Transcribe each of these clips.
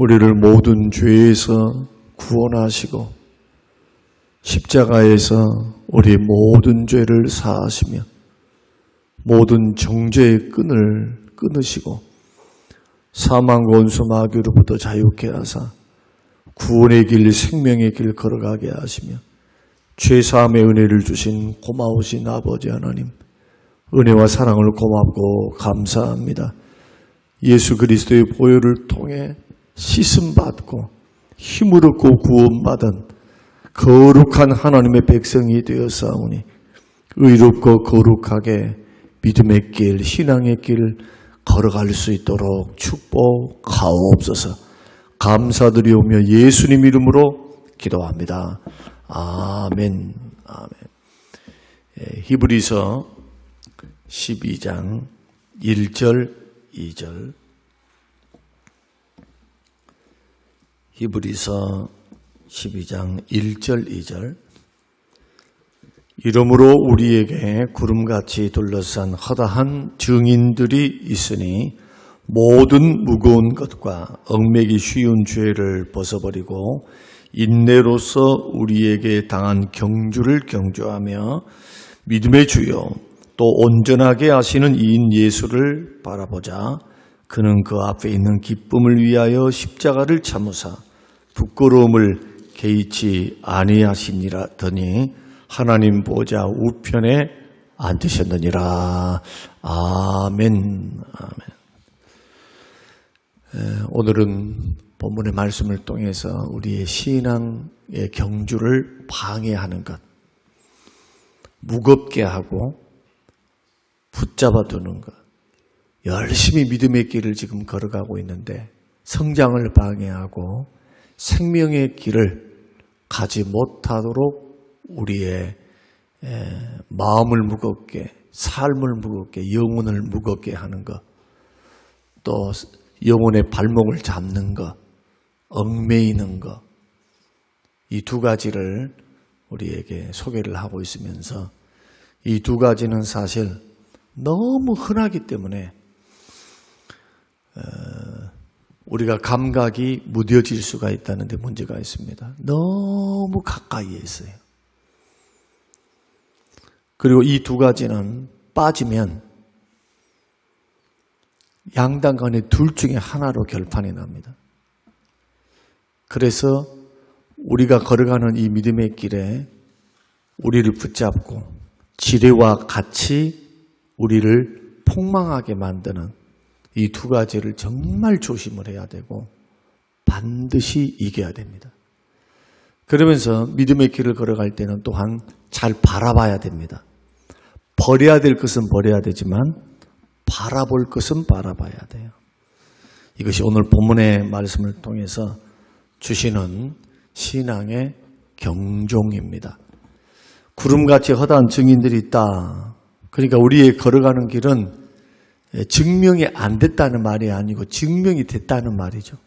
우리를 모든 죄에서 구원하시고 십자가에서 우리 모든 죄를 사하시며 모든 정죄의 끈을 끊으시고 사망과 원수 마귀로부터 자유케 하사 구원의 길, 생명의 길 걸어가게 하시며 죄사함의 은혜를 주신 고마우신 아버지 하나님, 은혜와 사랑을 고맙고 감사합니다. 예수 그리스도의 보혈을 통해 씻음받고 힘을 얻고 구원받은 거룩한 하나님의 백성이 되었사오니 의롭고 거룩하게 믿음의 길, 신앙의 길 걸어갈 수 있도록 축복하옵소서. 감사드리오며 예수님 이름으로 기도합니다. 아멘. 아멘. 히브리서 12장 1절 2절. 히브리서 12장 1절 2절. 이러므로 우리에게 구름같이 둘러싼 허다한 증인들이 있으니 모든 무거운 것과 얽매기 쉬운 죄를 벗어버리고 인내로서 우리에게 당한 경주를 경주하며 믿음의 주요 또 온전하게 하시는 이인 예수를 바라보자. 그는 그 앞에 있는 기쁨을 위하여 십자가를 참으사 부끄러움을 개의치 아니하시니라더니 하나님 보좌 우편에 앉으셨느니라. 아멘. 아멘. 오늘은 본문의 말씀을 통해서 우리의 신앙의 경주를 방해하는 것, 무겁게 하고 붙잡아 두는 것, 열심히 믿음의 길을 지금 걸어가고 있는데 성장을 방해하고 생명의 길을 가지 못하도록 우리의 마음을 무겁게, 삶을 무겁게, 영혼을 무겁게 하는 것, 또 영혼의 발목을 잡는 것, 얽매이는 것, 이 두 가지를 우리에게 소개를 하고 있으면서 이 두 가지는 사실 너무 흔하기 때문에 우리가 감각이 무뎌질 수가 있다는 데 문제가 있습니다. 너무 가까이에 있어요. 그리고 이 두 가지는 빠지면 양당 간에 둘 중에 하나로 결판이 납니다. 그래서 우리가 걸어가는 이 믿음의 길에 우리를 붙잡고 지뢰와 같이 우리를 폭망하게 만드는 이 두 가지를 정말 조심을 해야 되고 반드시 이겨야 됩니다. 그러면서 믿음의 길을 걸어갈 때는 또한 잘 바라봐야 됩니다. 버려야 될 것은 버려야 되지만 바라볼 것은 바라봐야 돼요. 이것이 오늘 본문의 말씀을 통해서 주시는 신앙의 경종입니다. 구름같이 허다한 증인들이 있다. 그러니까 우리의 걸어가는 길은 증명이 안 됐다는 말이 아니고 증명이 됐다는 말이죠.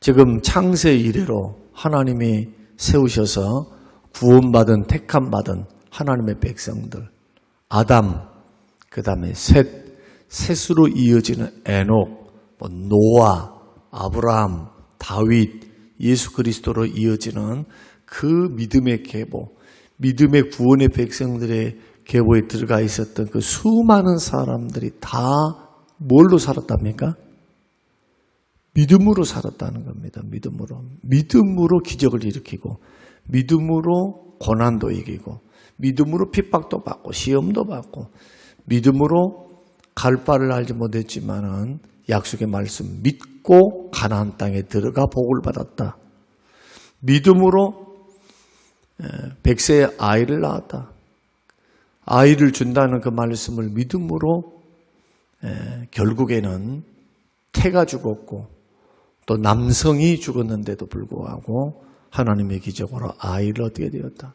지금 창세 이래로 하나님이 세우셔서 구원받은 택함받은 하나님의 백성들, 아담, 그 다음에 셋으로 이어지는 에녹, 노아, 아브라함, 다윗, 예수 그리스도로 이어지는 그 믿음의 계보, 믿음의 구원의 백성들의 계보에 들어가 있었던 그 수많은 사람들이 다 뭘로 살았답니까? 믿음으로 살았다는 겁니다. 믿음으로 기적을 일으키고 믿음으로 고난도 이기고 믿음으로 핍박도 받고 시험도 받고 믿음으로 갈 바를 알지 못했지만은 약속의 말씀 믿고 가나안 땅에 들어가 복을 받았다. 믿음으로 100세의 아이를 낳았다. 아이를 준다는 그 말씀을 믿음으로 결국에는 태가 죽었고 또 남성이 죽었는데도 불구하고 하나님의 기적으로 아이를 얻게 되었다.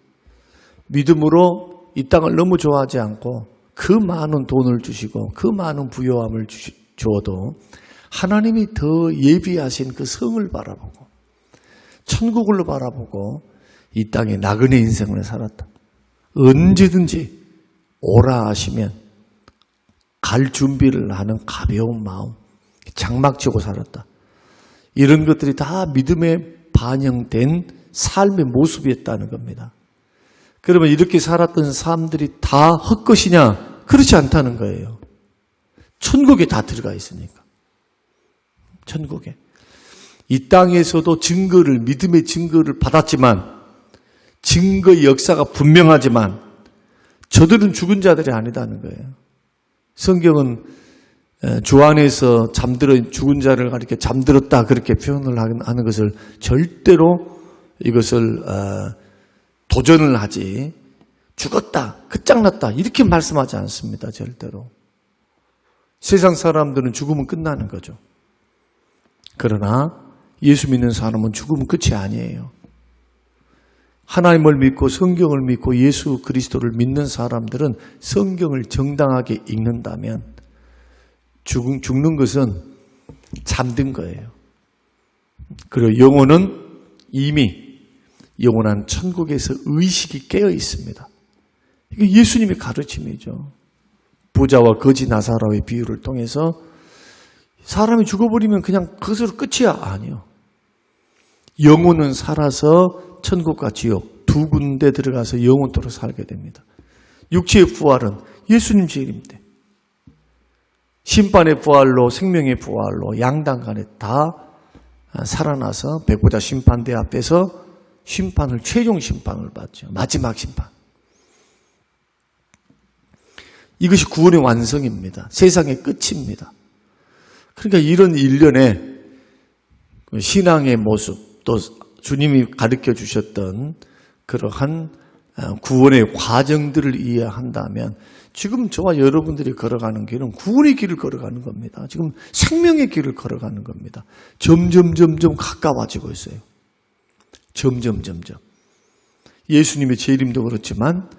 믿음으로 이 땅을 너무 좋아하지 않고 그 많은 돈을 주시고 그 많은 부요함을 주어도 하나님이 더 예비하신 그 성을 바라보고 천국을 바라보고 이 땅에 나그네 인생을 살았다. 언제든지 오라 하시면 갈 준비를 하는 가벼운 마음, 장막치고 살았다. 이런 것들이 다 믿음에 반영된 삶의 모습이었다는 겁니다. 그러면 이렇게 살았던 사람들이 다 헛것이냐? 그렇지 않다는 거예요. 천국에 다 들어가 있으니까. 천국에. 이 땅에서도 증거를, 믿음의 증거를 받았지만, 증거의 역사가 분명하지만, 저들은 죽은 자들이 아니다는 거예요. 성경은 주 안에서 죽은 자를 이렇게 잠들었다 그렇게 표현을 하는 것을 절대로 이것을 도전을 하지, 죽었다, 끝장났다 이렇게 말씀하지 않습니다. 절대로. 세상 사람들은 죽으면 끝나는 거죠. 그러나 예수 믿는 사람은 죽으면 끝이 아니에요. 하나님을 믿고 성경을 믿고 예수 그리스도를 믿는 사람들은 성경을 정당하게 읽는다면 죽는 것은 잠든 거예요. 그리고 영혼은 이미 영원한 천국에서 의식이 깨어 있습니다. 이게 예수님의 가르침이죠. 부자와 거지 나사로의 비유를 통해서 사람이 죽어버리면 그냥 그것으로 끝이야? 아니요. 영혼은 살아서 천국과 지옥 두 군데 들어가서 영원토록 살게 됩니다. 육체의 부활은 예수님 재림때 심판의 부활로 생명의 부활로 양단간에 다 살아나서 백보자 심판대 앞에서 심판을 최종 심판을 받죠. 마지막 심판. 이것이 구원의 완성입니다. 세상의 끝입니다. 그러니까 이런 일련의 신앙의 모습 또 주님이 가르쳐 주셨던 그러한 구원의 과정들을 이해한다면 지금 저와 여러분들이 걸어가는 길은 구원의 길을 걸어가는 겁니다. 지금 생명의 길을 걸어가는 겁니다. 점점 가까워지고 있어요. 점점. 예수님의 재림도 그렇지만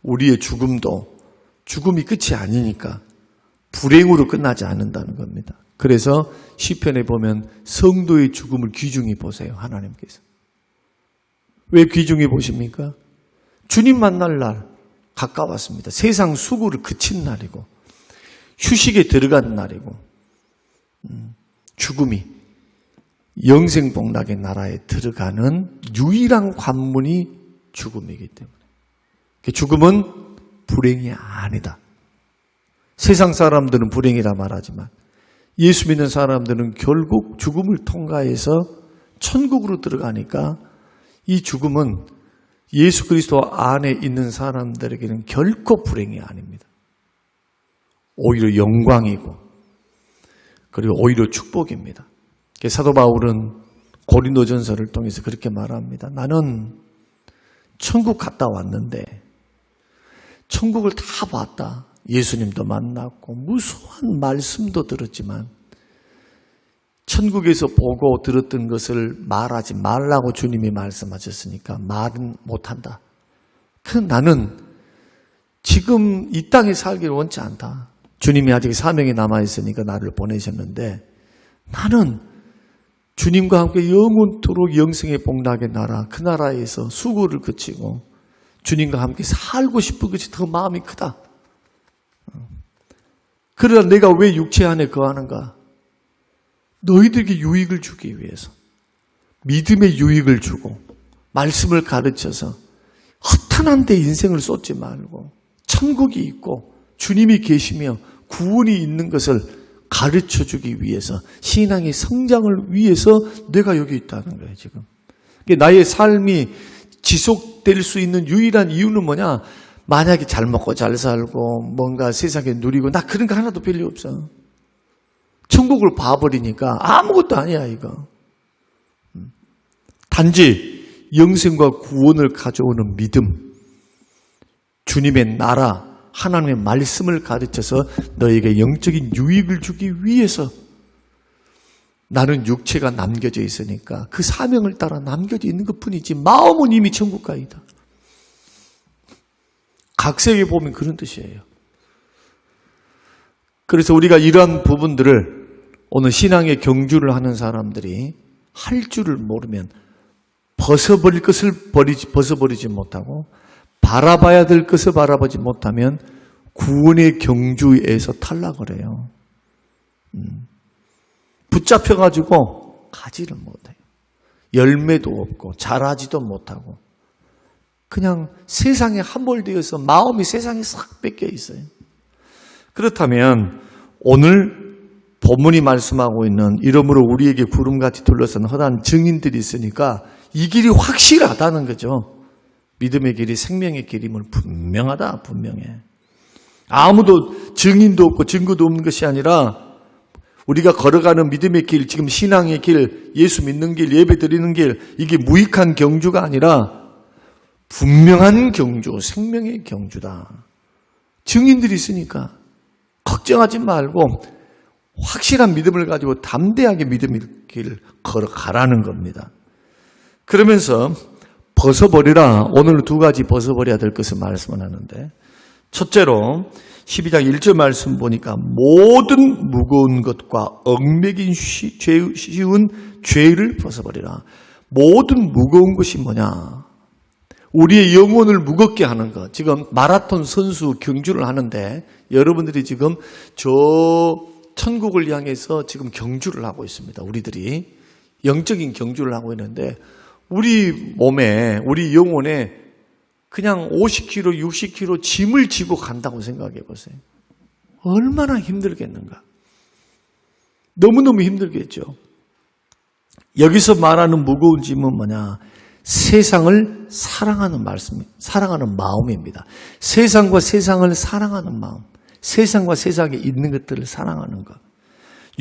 우리의 죽음이 끝이 아니니까 불행으로 끝나지 않는다는 겁니다. 그래서 시편에 보면 성도의 죽음을 귀중히 보세요. 하나님께서. 왜 귀중히 보십니까? 주님 만날 날 가까웠습니다. 세상 수고를 그친 날이고 휴식에 들어간 날이고 죽음이 영생복락의 나라에 들어가는 유일한 관문이 죽음이기 때문에 죽음은 불행이 아니다. 세상 사람들은 불행이라 말하지만 예수 믿는 사람들은 결국 죽음을 통과해서 천국으로 들어가니까 이 죽음은 예수 그리스도 안에 있는 사람들에게는 결코 불행이 아닙니다. 오히려 영광이고 그리고 오히려 축복입니다. 사도 바울은 고린도전서를 통해서 그렇게 말합니다. 나는 천국 갔다 왔는데 천국을 다 봤다. 예수님도 만났고 무수한 말씀도 들었지만 천국에서 보고 들었던 것을 말하지 말라고 주님이 말씀하셨으니까 말은 못한다. 나는 지금 이 땅에 살기를 원치 않다. 주님이 아직 사명이 남아있으니까 나를 보내셨는데 나는 주님과 함께 영원토록 영생의 복락의 나라, 그 나라에서 수고를 그치고 주님과 함께 살고 싶은 것이 더 마음이 크다. 그러나 내가 왜 육체 안에 거하는가? 너희들에게 유익을 주기 위해서 믿음의 유익을 주고 말씀을 가르쳐서 허탄한 데 인생을 쏟지 말고 천국이 있고 주님이 계시며 구원이 있는 것을 가르쳐주기 위해서 신앙의 성장을 위해서 내가 여기 있다는 거예요. 지금 나의 삶이 지속될 수 있는 유일한 이유는 뭐냐? 만약에 잘 먹고 잘 살고 뭔가 세상에 누리고 나 그런 거 하나도 별로 없어. 천국을 봐버리니까 아무것도 아니야 이거. 단지 영생과 구원을 가져오는 믿음, 주님의 나라, 하나님의 말씀을 가르쳐서 너에게 영적인 유익을 주기 위해서 나는 육체가 남겨져 있으니까 그 사명을 따라 남겨져 있는 것뿐이지 마음은 이미 천국 가 있다. 각색에 보면 그런 뜻이에요. 그래서 우리가 이러한 부분들을 오늘 신앙의 경주를 하는 사람들이 할 줄을 모르면 벗어버릴 것을 벗어버리지 못하고 바라봐야 될 것을 바라보지 못하면 구원의 경주에서 탈락을 해요. 붙잡혀가지고 가지를 못해요. 열매도 없고 자라지도 못하고 그냥 세상에 함몰되어서 마음이 세상에 싹 뺏겨 있어요. 그렇다면 오늘 본문이 말씀하고 있는 이러므로 우리에게 구름같이 둘러싼 허다한 증인들이 있으니까 이 길이 확실하다는 거죠. 믿음의 길이 생명의 길임을 분명하다, 분명해. 아무도 증인도 없고 증거도 없는 것이 아니라 우리가 걸어가는 믿음의 길, 지금 신앙의 길, 예수 믿는 길, 예배 드리는 길, 이게 무익한 경주가 아니라 분명한 경주, 생명의 경주다. 증인들이 있으니까 걱정하지 말고 확실한 믿음을 가지고 담대하게 믿음의 길을 걸어가라는 겁니다. 그러면서 벗어버리라. 오늘 두 가지 벗어버려야 될 것을 말씀을 하는데, 첫째로 12장 1절 말씀 보니까 모든 무거운 것과 얽매긴 쉬운 죄를 벗어버리라. 모든 무거운 것이 뭐냐? 우리의 영혼을 무겁게 하는 것. 지금 마라톤 선수 경주를 하는데 여러분들이 지금 저 천국을 향해서 지금 경주를 하고 있습니다. 우리들이 영적인 경주를 하고 있는데 우리 몸에, 우리 영혼에 그냥 50kg, 60kg 짐을 지고 간다고 생각해 보세요. 얼마나 힘들겠는가. 너무너무 힘들겠죠. 여기서 말하는 무거운 짐은 뭐냐? 세상을 사랑하는 사랑하는 마음입니다. 세상과 세상을 사랑하는 마음. 세상과 세상에 있는 것들을 사랑하는 것.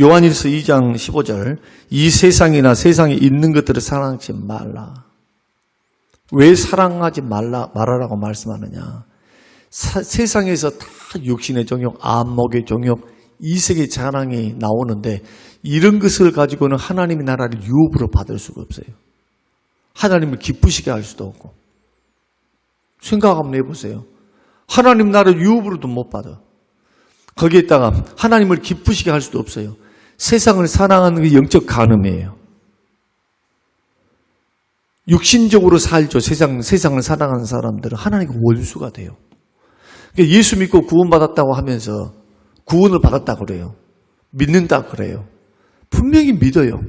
요한일서 2장 15절, 이 세상이나 세상에 있는 것들을 사랑하지 말라. 왜 사랑하지 말아라고 말씀하느냐? 세상에서 다 육신의 정욕, 안목의 정욕, 이색의 자랑이 나오는데 이런 것을 가지고는 하나님의 나라를 유업으로 받을 수가 없어요. 하나님을 기쁘시게 할 수도 없고. 생각 한번 해보세요. 하나님 나라 유업으로도 못 받아. 거기에다가 하나님을 기쁘시게 할 수도 없어요. 세상을 사랑하는 게 영적 간음이에요. 육신적으로 살죠. 세상을 사랑하는 사람들은 하나님과 원수가 돼요. 그러니까 예수 믿고 구원받았다고 하면서 구원을 받았다고 그래요. 믿는다 그래요. 분명히 믿어요.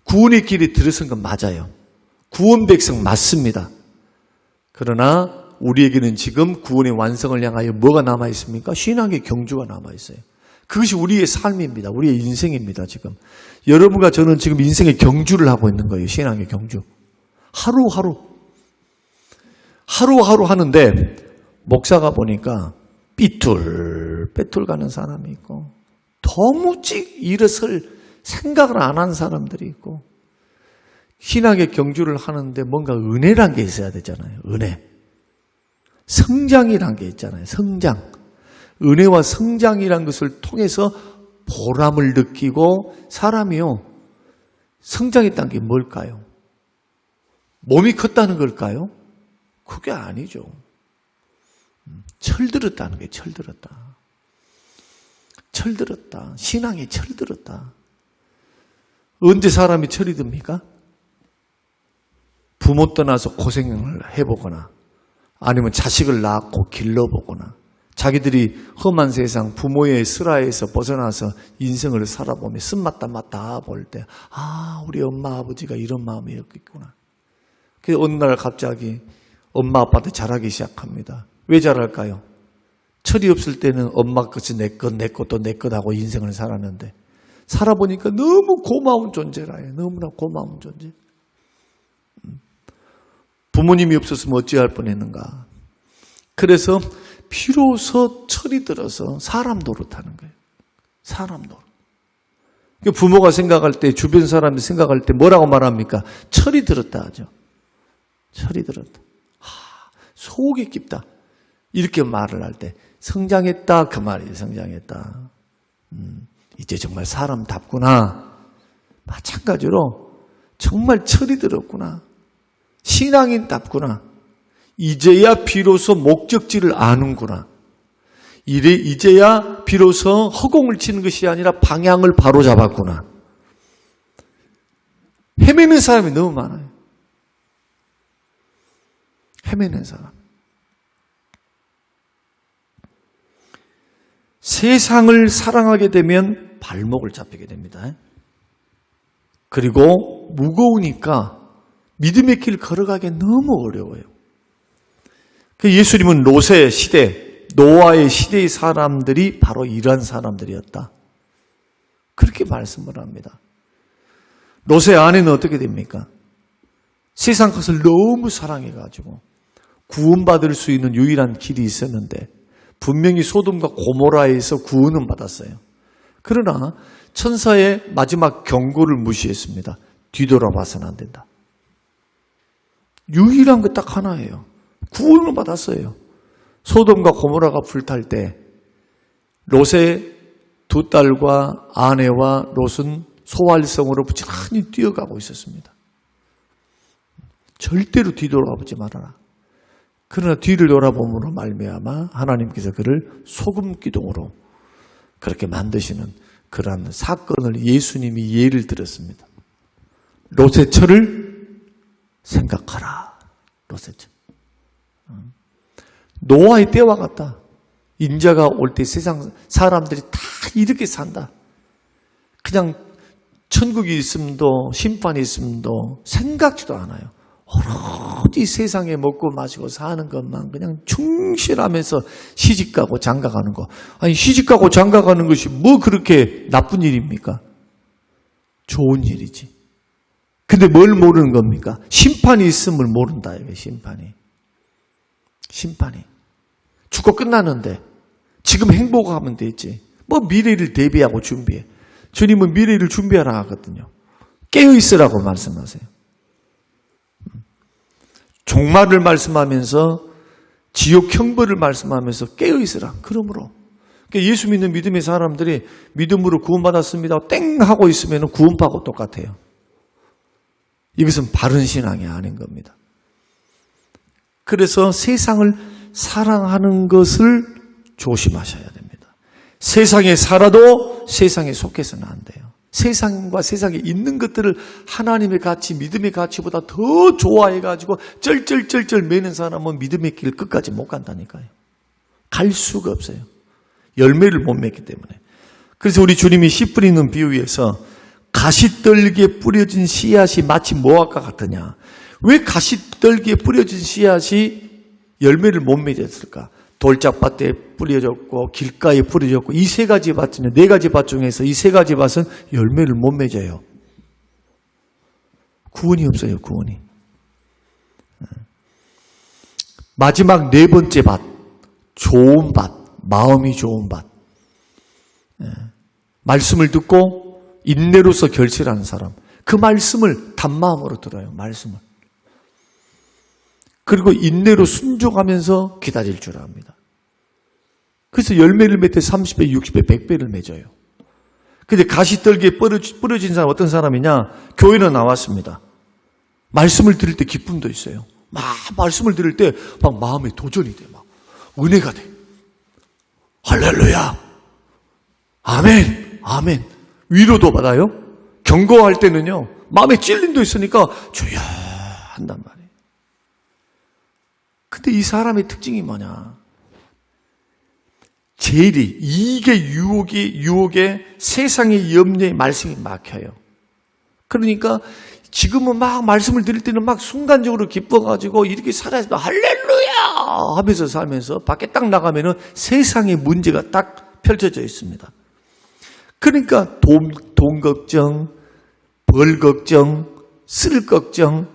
구원의 길에 들어선 건 맞아요. 구원 백성 맞습니다. 그러나 우리에게는 지금 구원의 완성을 향하여 뭐가 남아있습니까? 신앙의 경주가 남아있어요. 그것이 우리의 삶입니다. 우리의 인생입니다. 지금 여러분과 저는 지금 인생의 경주를 하고 있는 거예요. 신앙의 경주. 하루하루 하는데 목사가 보니까 삐뚤빼뚤 가는 사람이 있고 도무지 일어설 생각을 안 한 사람들이 있고, 신앙의 경주를 하는데 뭔가 은혜란 게 있어야 되잖아요. 은혜. 성장이란 게 있잖아요. 성장. 은혜와 성장이란 것을 통해서 보람을 느끼고 사람이요. 성장했다는 게 뭘까요? 몸이 컸다는 걸까요? 그게 아니죠. 철들었다는 게 철들었다. 철들었다. 신앙이 철들었다. 언제 사람이 철이 듭니까? 부모 떠나서 고생을 해보거나 아니면 자식을 낳고 길러보거나 자기들이 험한 세상 부모의 슬하에서 벗어나서 인생을 살아보며 쓴맛다 맞다 볼 때 우리 엄마 아버지가 이런 마음이었겠구나. 그래서 어느 날 갑자기 엄마 아빠한테 잘하기 시작합니다. 왜 잘할까요? 철이 없을 때는 엄마 것이 내 것, 내 것도 내 것 하고 인생을 살았는데 살아보니까 너무 고마운 존재라 해요. 너무나 고마운 존재. 부모님이 없었으면 어찌할 뻔했는가. 그래서 비로소 철이 들어서 사람 노릇하는 거예요. 사람 노릇. 부모가 생각할 때, 주변 사람이 생각할 때 뭐라고 말합니까? 철이 들었다 하죠. 철이 들었다. 속이 깊다. 이렇게 말을 할 때 성장했다 그 말이에요. 성장했다. 이제 정말 사람답구나. 마찬가지로 정말 철이 들었구나. 신앙인답구나. 이제야 비로소 목적지를 아는구나. 이제야 비로소 허공을 치는 것이 아니라 방향을 바로 잡았구나. 헤매는 사람이 너무 많아요. 헤매는 사람. 세상을 사랑하게 되면 발목을 잡히게 됩니다. 그리고 무거우니까 믿음의 길 걸어가기 너무 어려워요. 예수님은 롯의 시대, 노아의 시대의 사람들이 바로 이러한 사람들이었다. 그렇게 말씀을 합니다. 롯의 아내는 어떻게 됩니까? 세상 것을 너무 사랑해가지고 구원받을 수 있는 유일한 길이 있었는데 분명히 소돔과 고모라에서 구원은 받았어요. 그러나 천사의 마지막 경고를 무시했습니다. 뒤돌아봐서는 안 된다. 유일한 것 딱 하나예요. 구원을 받았어요. 소돔과 고모라가 불탈 때 롯의 두 딸과 아내와 롯은 소활성으로 부지런히 뛰어가고 있었습니다. 절대로 뒤돌아보지 말아라. 그러나 뒤를 돌아봄으로 말미암아 하나님께서 그를 소금 기둥으로 그렇게 만드시는 그러한 사건을 예수님이 예를 들었습니다. 롯의 철을 생각하라. 롯의 철. 노아의 때와 같다. 인자가 올 때 세상 사람들이 다 이렇게 산다. 그냥 천국이 있음도 심판이 있음도 생각지도 않아요. 오로지 세상에 먹고 마시고 사는 것만 그냥 충실하면서 시집가고 장가가는 거. 아니 시집가고 장가가는 것이 뭐 그렇게 나쁜 일입니까? 좋은 일이지. 근데 뭘 모르는 겁니까? 심판이 있음을 모른다. 이게 심판이. 죽고 끝나는데 지금 행복하면 되지. 뭐 미래를 대비하고 준비해. 주님은 미래를 준비하라 하거든요. 깨어있으라고 말씀하세요. 종말을 말씀하면서 지옥 형벌을 말씀하면서 깨어있으라. 그러므로 그러니까 예수 믿는 믿음의 사람들이 믿음으로 구원받았습니다. 땡 하고 있으면 구원받고 똑같아요. 이것은 바른 신앙이 아닌 겁니다. 그래서 세상을 사랑하는 것을 조심하셔야 됩니다. 세상에 살아도 세상에 속해서는 안 돼요. 세상과 세상에 있는 것들을 하나님의 가치, 믿음의 가치보다 더 좋아해가지고 쩔쩔쩔쩔 매는 사람은 믿음의 길 끝까지 못 간다니까요. 갈 수가 없어요. 열매를 못 맺기 때문에. 그래서 우리 주님이 씨 뿌리는 비유에서 가시떨기에 뿌려진 씨앗이 마치 뭐와 같으냐. 왜 가시떨기에 뿌려진 씨앗이 열매를 못 맺었을까? 돌짝밭에 뿌려졌고 길가에 뿌려졌고 이 세 가지 밭 중에 네 가지 밭 중에서 이 세 가지 밭은 열매를 못 맺어요. 구원이 없어요. 구원이. 마지막 네 번째 밭, 좋은 밭, 마음이 좋은 밭. 말씀을 듣고 인내로서 결실하는 사람. 그 말씀을 단마음으로 들어요. 말씀을. 그리고 인내로 순종하면서 기다릴 줄 압니다. 그래서 열매를 맺을 때 30배, 60배, 100배를 맺어요. 근데 가시떨기에 뿌려진 사람 어떤 사람이냐? 교회는 나왔습니다. 말씀을 들을 때 기쁨도 있어요. 막 말씀을 들을 때 막 마음에 도전이 돼. 막 은혜가 돼. 할렐루야. 아멘. 아멘. 위로도 받아요. 경고할 때는요. 마음에 찔림도 있으니까 주여 한단 말이에요. 근데 이 사람의 특징이 뭐냐? 재리, 이게 유혹에 세상의 염려에 말씀이 막혀요. 그러니까 지금은 막 말씀을 드릴 때는 막 순간적으로 기뻐가지고 이렇게 살아서 할렐루야 하면서 살면서 밖에 딱 나가면은 세상의 문제가 딱 펼쳐져 있습니다. 그러니까 돈 걱정, 벌 걱정, 쓸 걱정,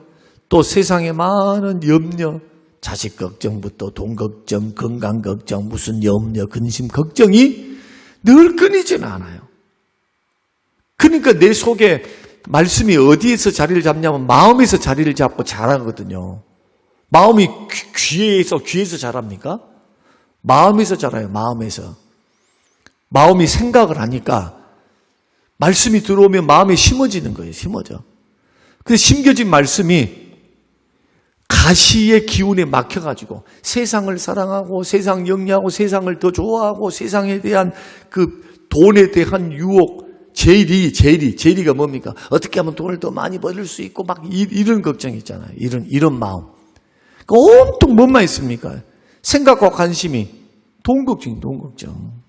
또 세상에 많은 염려, 자식 걱정부터 돈 걱정, 건강 걱정, 무슨 염려, 근심, 걱정이 늘 끊이지는 않아요. 그러니까 내 속에 말씀이 어디에서 자리를 잡냐면 마음에서 자리를 잡고 자라거든요. 마음이 귀에서 자랍니까? 마음에서 자라요. 마음에서. 마음이 생각을 하니까 말씀이 들어오면 마음이 심어지는 거예요. 심어져. 근데 심겨진 말씀이 가시의 기운에 막혀가지고 세상을 사랑하고 세상 영리하고 세상을 더 좋아하고 세상에 대한 그 돈에 대한 유혹, 재리가 뭡니까? 어떻게 하면 돈을 더 많이 벌을 수 있고 막 이런 걱정이 있잖아요. 이런 마음. 그러니까 온통 뭐만 있습니까? 생각과 관심이 돈 걱정.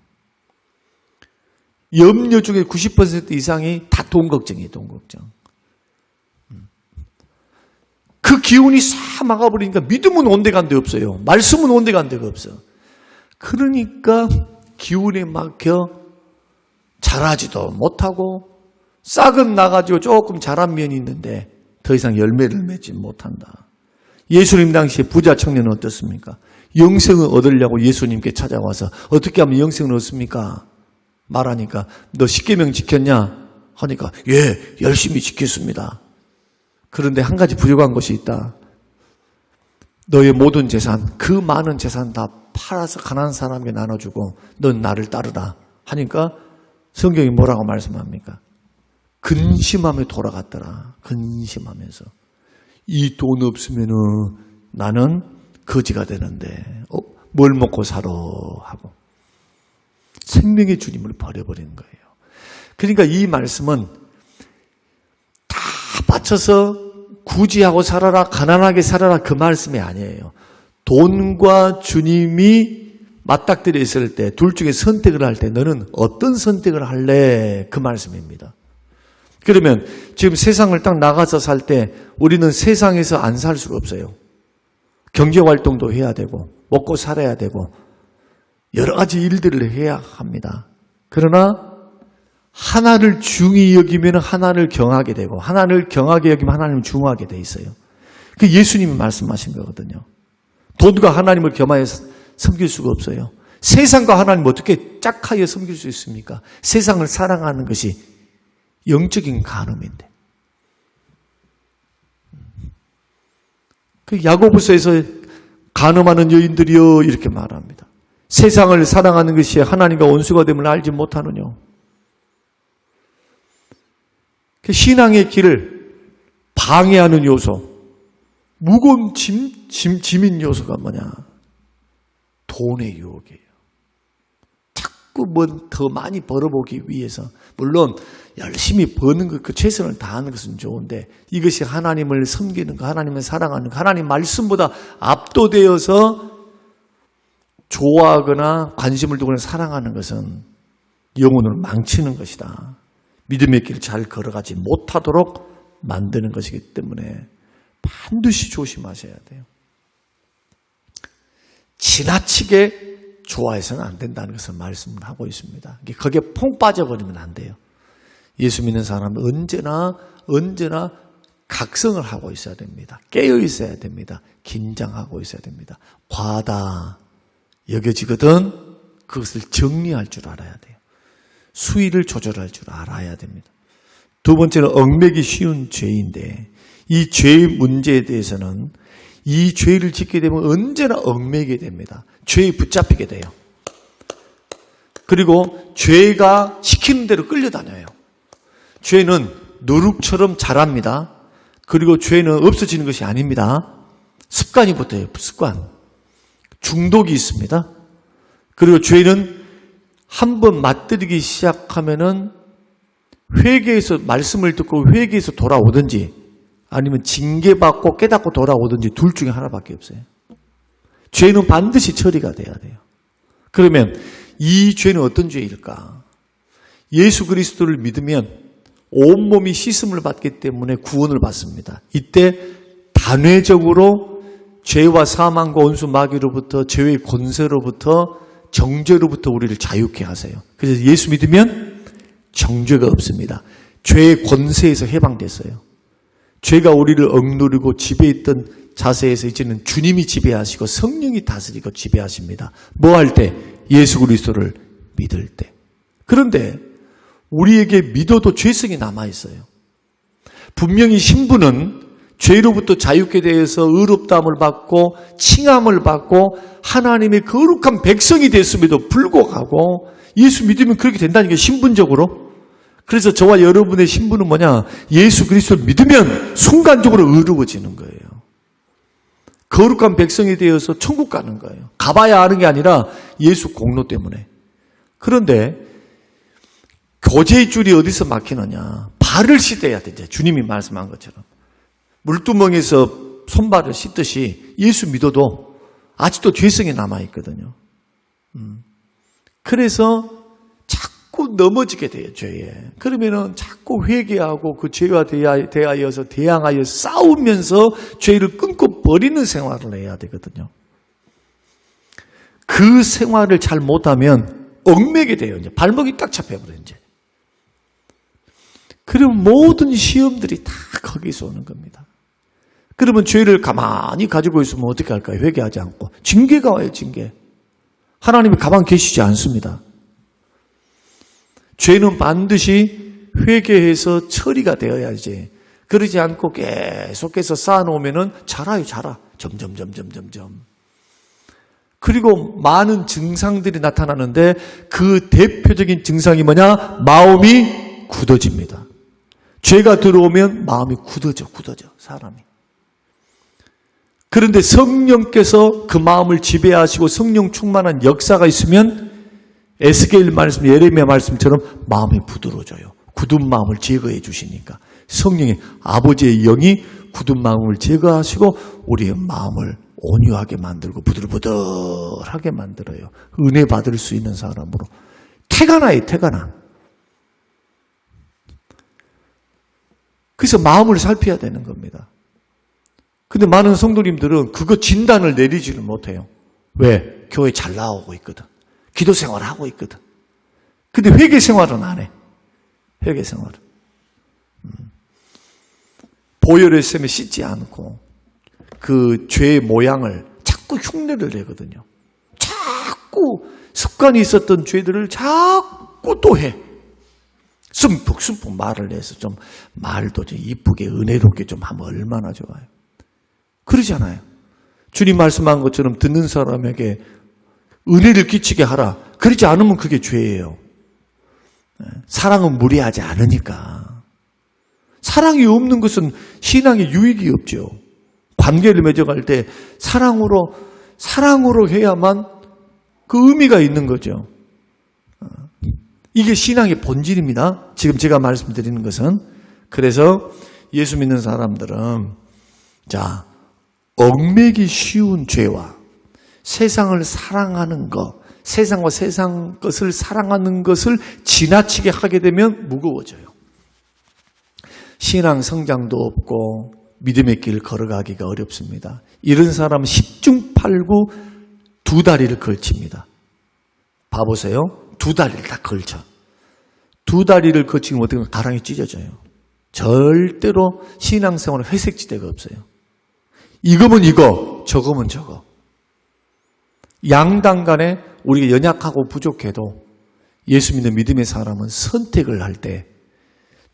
염려 중에 90% 이상이 다 돈 걱정이에요. 돈 걱정. 그 기운이 싹 막아버리니까 믿음은 온데간데 없어요. 말씀은 온데간데가 없어. 그러니까 기운에 막혀 자라지도 못하고 싹은 나가지고 조금 자란 면이 있는데 더 이상 열매를 맺지 못한다. 예수님 당시에 부자 청년은 어떻습니까? 영생을 얻으려고 예수님께 찾아와서 어떻게 하면 영생을 얻습니까? 말하니까 너 10계명 지켰냐? 하니까 예, 열심히 지켰습니다. 그런데 한 가지 부족한 것이 있다. 너의 모든 재산, 그 많은 재산 다 팔아서 가난한 사람에게 나눠주고 넌 나를 따르라 하니까 성경이 뭐라고 말씀합니까? 근심하며 돌아갔더라. 근심하면서 이 돈 없으면은 나는 거지가 되는데 뭘 먹고 살아 하고 생명의 주님을 버려버리는 거예요. 그러니까 이 말씀은 다 바쳐서 구지하고 살아라, 가난하게 살아라 그 말씀이 아니에요. 돈과 주님이 맞닥뜨려 있을 때 둘 중에 선택을 할 때 너는 어떤 선택을 할래? 그 말씀입니다. 그러면 지금 세상을 딱 나가서 살 때 우리는 세상에서 안 살 수가 없어요. 경제활동도 해야 되고 먹고 살아야 되고 여러 가지 일들을 해야 합니다. 그러나 하나를 중히 여기면 하나를 경하게 되고 하나를 경하게 여기면 하나님을 중하게 돼 있어요. 그 예수님이 말씀하신 거거든요. 돈과 하나님을 겸하여 섬길 수가 없어요. 세상과 하나님 어떻게 짝하여 섬길 수 있습니까? 세상을 사랑하는 것이 영적인 간음인데. 그 야고보서에서 간음하는 여인들이여 이렇게 말합니다. 세상을 사랑하는 것이 하나님과 원수가 됨을 알지 못하느냐. 그 신앙의 길을 방해하는 요소, 무거운 짐인 요소가 뭐냐? 돈의 유혹이에요. 자꾸 더 많이 벌어보기 위해서, 물론 열심히 버는 것, 그 최선을 다하는 것은 좋은데 이것이 하나님을 섬기는 것, 하나님을 사랑하는 것, 하나님 말씀보다 압도되어서 좋아하거나 관심을 두거나 사랑하는 것은 영혼을 망치는 것이다. 믿음의 길을 잘 걸어가지 못하도록 만드는 것이기 때문에 반드시 조심하셔야 돼요. 지나치게 좋아해서는 안 된다는 것을 말씀을 하고 있습니다. 거기에 퐁 빠져버리면 안 돼요. 예수 믿는 사람은 언제나 각성을 하고 있어야 됩니다. 깨어 있어야 됩니다. 긴장하고 있어야 됩니다. 과다 여겨지거든 그것을 정리할 줄 알아야 돼요. 수위를 조절할 줄 알아야 됩니다. 두 번째는 얽매기 쉬운 죄인데 이 죄의 문제에 대해서는 이 죄를 짓게 되면 언제나 얽매게 됩니다. 죄에 붙잡히게 돼요. 그리고 죄가 시키는 대로 끌려다녀요. 죄는 누룩처럼 자랍니다. 그리고 죄는 없어지는 것이 아닙니다. 습관이 붙어요. 습관. 중독이 있습니다. 그리고 죄는 한번 맛들이기 시작하면은 회개해서 말씀을 듣고 회개해서 돌아오든지 아니면 징계받고 깨닫고 돌아오든지 둘 중에 하나밖에 없어요. 죄는 반드시 처리가 돼야 돼요. 그러면 이 죄는 어떤 죄일까? 예수 그리스도를 믿으면 온몸이 씻음을 받기 때문에 구원을 받습니다. 이때 단회적으로 죄와 사망과 원수 마귀로부터 죄의 권세로부터 정죄로부터 우리를 자유케 하세요. 그래서 예수 믿으면 정죄가 없습니다. 죄의 권세에서 해방됐어요. 죄가 우리를 억누르고 지배했던 자세에서 이제는 주님이 지배하시고 성령이 다스리고 지배하십니다. 뭐 할 때? 예수 그리스도를 믿을 때. 그런데 우리에게 믿어도 죄성이 남아있어요. 분명히 신부는 죄로부터 자유케 되어서 의롭다함을 받고 칭함을 받고 하나님의 거룩한 백성이 됐음에도 불구하고 예수 믿으면 그렇게 된다니까 신분적으로. 그래서 저와 여러분의 신분은 뭐냐? 예수 그리스도를 믿으면 순간적으로 의로워지는 거예요. 거룩한 백성이 되어서 천국 가는 거예요. 가봐야 아는 게 아니라 예수 공로 때문에. 그런데 교제의 줄이 어디서 막히느냐? 발을 씻어야 되죠. 주님이 말씀한 것처럼. 물두멍에서 손발을 씻듯이 예수 믿어도 아직도 죄성이 남아있거든요. 그래서 자꾸 넘어지게 돼요, 죄에. 그러면은 자꾸 회개하고 그 죄와 대하여서 대항하여 싸우면서 죄를 끊고 버리는 생활을 해야 되거든요. 그 생활을 잘 못하면 얽매게 돼요. 이제 발목이 딱 잡혀버려요, 이제. 그러면 모든 시험들이 다 거기서 오는 겁니다. 그러면 죄를 가만히 가지고 있으면 어떻게 할까요? 회개하지 않고. 징계가 와요, 징계. 하나님이 가만히 계시지 않습니다. 죄는 반드시 회개해서 처리가 되어야지. 그러지 않고 계속해서 쌓아놓으면 자라요, 자라. 점점. 그리고 많은 증상들이 나타나는데 그 대표적인 증상이 뭐냐? 마음이 굳어집니다. 죄가 들어오면 마음이 굳어져, 사람이. 그런데 성령께서 그 마음을 지배하시고 성령 충만한 역사가 있으면 에스겔 말씀, 예레미야 말씀처럼 마음이 부드러워져요. 굳은 마음을 제거해 주시니까. 성령의 아버지의 영이 굳은 마음을 제거하시고 우리의 마음을 온유하게 만들고 부들부들하게 만들어요. 은혜 받을 수 있는 사람으로. 태가 나요, 태가 나. 그래서 마음을 살펴야 되는 겁니다. 근데 많은 성도님들은 그거 진단을 내리지를 못해요. 왜? 교회 잘 나오고 있거든. 기도 생활을 하고 있거든. 근데 회개 생활은 안 해. 회개 생활은. 보혈의 셈에 씻지 않고 그 죄의 모양을 자꾸 흉내를 내거든요. 자꾸 습관이 있었던 죄들을 자꾸 또 해. 숨푹 말을 해서 좀 말도 좀 이쁘게 은혜롭게 좀 하면 얼마나 좋아요. 그러잖아요. 주님 말씀한 것처럼 듣는 사람에게 은혜를 끼치게 하라. 그러지 않으면 그게 죄예요. 사랑은 무례하지 않으니까. 사랑이 없는 것은 신앙에 유익이 없죠. 관계를 맺어갈 때 사랑으로 해야만 그 의미가 있는 거죠. 이게 신앙의 본질입니다. 지금 제가 말씀드리는 것은. 그래서 예수 믿는 사람들은 자, 얽매기 쉬운 죄와 세상을 사랑하는 것, 세상과 세상 것을 사랑하는 것을 지나치게 하게 되면 무거워져요. 신앙 성장도 없고 믿음의 길 걸어가기가 어렵습니다. 이런 사람은 10중 8구 두 다리를 걸칩니다. 봐보세요. 두 다리를 다 걸쳐. 두 다리를 걸치면 어떻게 보면 가랑이 찢어져요. 절대로 신앙생활은 회색지대가 없어요. 이거면 이거, 저거면 저거. 양당 간에 우리가 연약하고 부족해도 예수 믿는 믿음의 사람은 선택을 할 때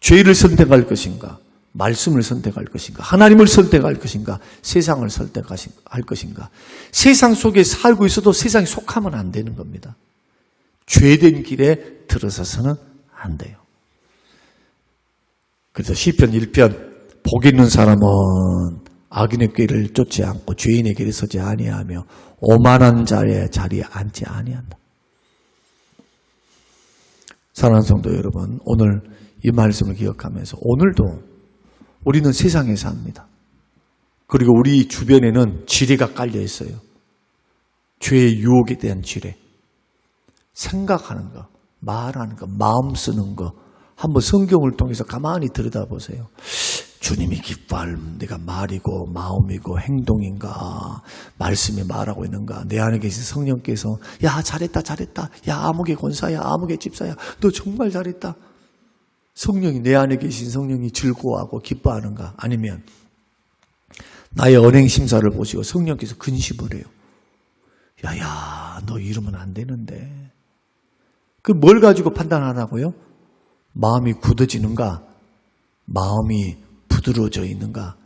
죄를 선택할 것인가, 말씀을 선택할 것인가, 하나님을 선택할 것인가, 세상을 선택할 것인가. 세상 속에 살고 있어도 세상에 속하면 안 되는 겁니다. 죄된 길에 들어서서는 안 돼요. 그래서 시편 1편 복 있는 사람은 악인의 길을 쫓지 않고 죄인의 길에 서지 아니하며 오만한 자의 자리에 앉지 아니한다. 사랑하는 성도 여러분, 오늘 이 말씀을 기억하면서 오늘도 우리는 세상에 삽니다. 그리고 우리 주변에는 지뢰가 깔려 있어요. 죄의 유혹에 대한 지뢰. 생각하는 거, 말하는 거, 마음 쓰는 거 한번 성경을 통해서 가만히 들여다보세요. 주님이 기뻐할 내가 말이고 마음이고 행동인가, 말씀이 말하고 있는가. 내 안에 계신 성령께서 야 잘했다, 야 아무개 권사야, 아무개 집사야, 너 정말 잘했다. 성령이, 내 안에 계신 성령이 즐거워하고 기뻐하는가. 아니면 나의 언행 심사를 보시고 성령께서 근심을 해요. 야야 너 이러면 안 되는데. 그 뭘 가지고 판단하라고요? 마음이 굳어지는가, 마음이 부드러워져 있는가,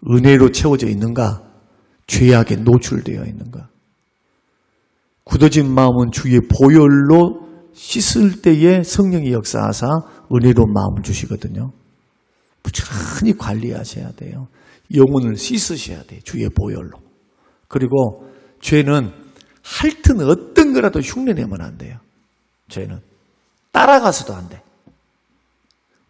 은혜로 채워져 있는가, 죄악에 노출되어 있는가. 굳어진 마음은 주의 보혈로 씻을 때에 성령이 역사하사 은혜로운 마음을 주시거든요. 부지런히 관리하셔야 돼요. 영혼을 씻으셔야 돼요. 주의 보혈로. 그리고 죄는 하여튼 어떤 거라도 흉내내면 안 돼요. 죄는 따라가서도 안 돼.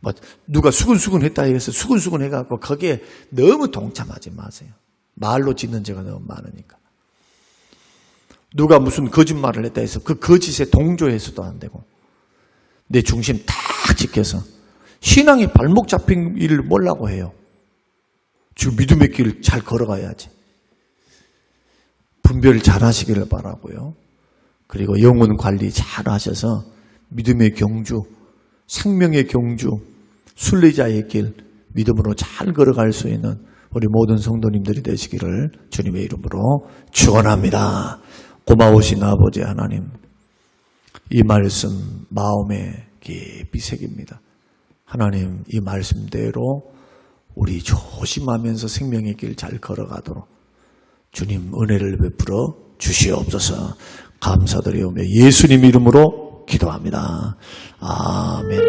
뭐 누가 수근수근 했다 해서 수근수근 해갖고 거기에 너무 동참하지 마세요. 말로 짓는 죄가 너무 많으니까. 누가 무슨 거짓말을 했다 해서 그 거짓에 동조해서도 안 되고, 내 중심 딱 지켜서 신앙이 발목 잡힌 일을 뭐라고 해요. 주 믿음의 길 잘 걸어가야지. 분별을 잘 하시기를 바라고요. 그리고 영혼 관리 잘 하셔서 믿음의 경주, 생명의 경주, 순례자의 길 믿음으로 잘 걸어갈 수 있는 우리 모든 성도님들이 되시기를 주님의 이름으로 축원합니다. 고마우신 아버지 하나님, 이 말씀 마음에 깊이 새깁니다. 하나님, 이 말씀대로 우리 조심하면서 생명의 길 잘 걸어가도록 주님 은혜를 베풀어 주시옵소서. 감사드리오며 예수님 이름으로 기도합니다. 아멘.